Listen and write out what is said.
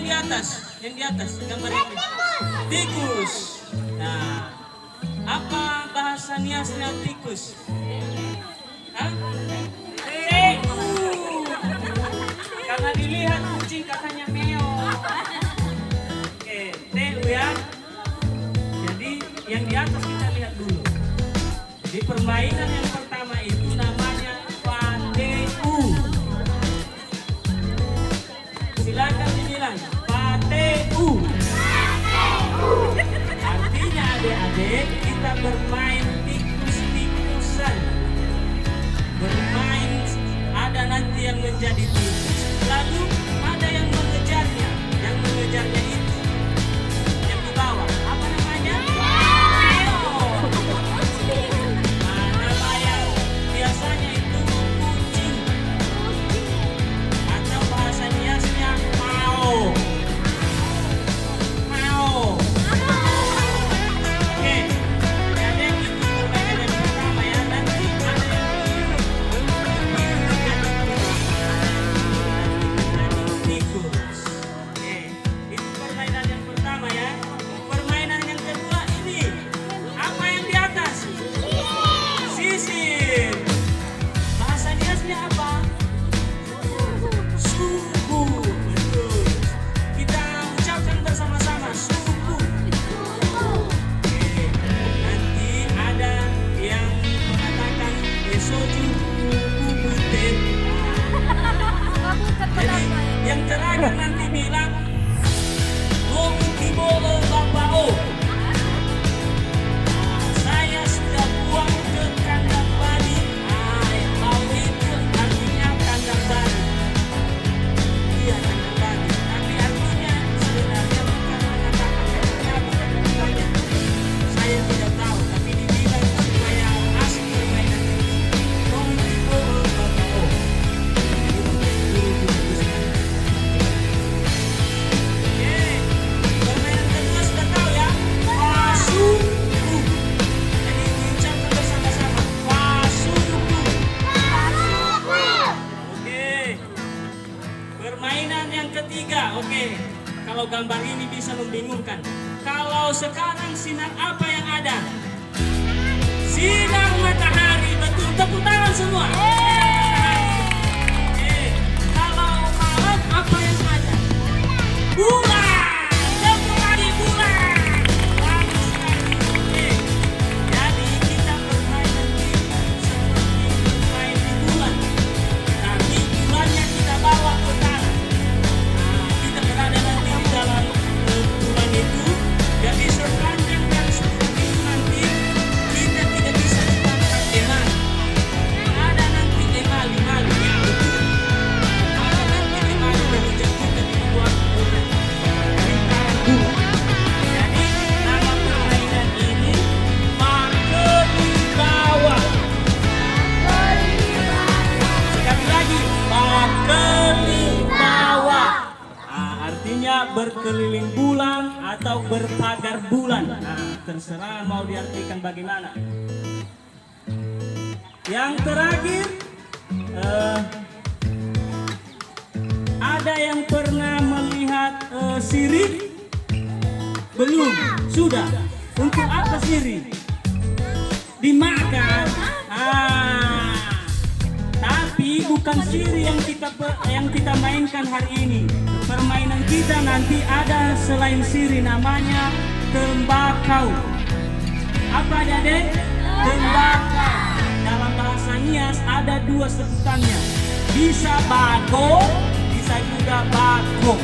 yang di atas gambar ini. Tikus. Nah, apa bahasa niasnya tikus? Hah? Karena dilihat kucing katanya meo. Oke, teu ya. Jadi yang di atas kita lihat dulu. Jadi permainan yang pertama itu namanya pateu. Silakan dibilang pateu. Artinya adik-adik kita bermain tikus-tikusan. Bermain ada nanti yang menjadi tikus. Lalu ada yang mengejarnya. Yang mengejarnya itu yang di bawah. Apa namanya? Nah, nama yang biasanya itu kucing. Atau bahasa niasnya mau. Oke, jadi itu permainan yang pertama ya. Nanti ada yang tikus. Oke, itu permainan yang pertama ya. Permainan yang kedua ini apa yang di atas? Sisir. Bahasa niasnya apa? Suku. Betul. Kita ucapkan bersama-sama suku. Oke, nanti ada yang mengatakan soju kubute. Jadi yang terakhir nanti bilang Gokibolo Bapao. Saya sudah buang ke kandang babi. Bau itu artinya kandang babi. Iya, kandang babi. Tapi artinya sebenarnya bukan mengatakan banyak. Saya tidak tahu, tapi dibilang supaya asik permainan ini. Gokibolo Bapao. Oke, permainan kedua sudah tahu ya. Pasuku. Jadi diucapkan bersama-sama. Pasuku. Oke. Permainan yang ketiga. Oke. Kalau gambar ini bisa membingungkan. Kalau sekarang sinar apa yang ada? Sinar matahari. Betul. Tepuk tangan semua. Oke. Kalau malam apa yang ada? Bulan. Tepuk lagi bulan. Bagus sekali. Oke. Jadi kita bermain nanti seperti bermain di bulan. Tapi bulannya kita bawa ke tanah. Nah, kita berada nanti di dalam bulan itu. Jadi sepanjang garis bulan itu nanti kita tidak bisa memakai emal. Ada nanti emal ya betul. Ada nanti emal berujung kita dibuat lingkaran bunga. Jadi nama permainan ini Makelibawa. Sekali lagi Makelibawa. Artinya berkeliling bulan atau berpagar bulan. Nah, terserah mau diartikan bagaimana. Yang terakhir, ada yang pernah melihat sirih? Belum? Sudah? Untuk apa sirih? Dimakan. Tapi bukan sirih yang kita mainkan hari ini. Permainan kita nanti ada selain sirih, namanya tembakau. Apa Dede? Tembakau. Dalam bahasa Nias ada dua sebutannya. Bisa bago, bisa juga bako.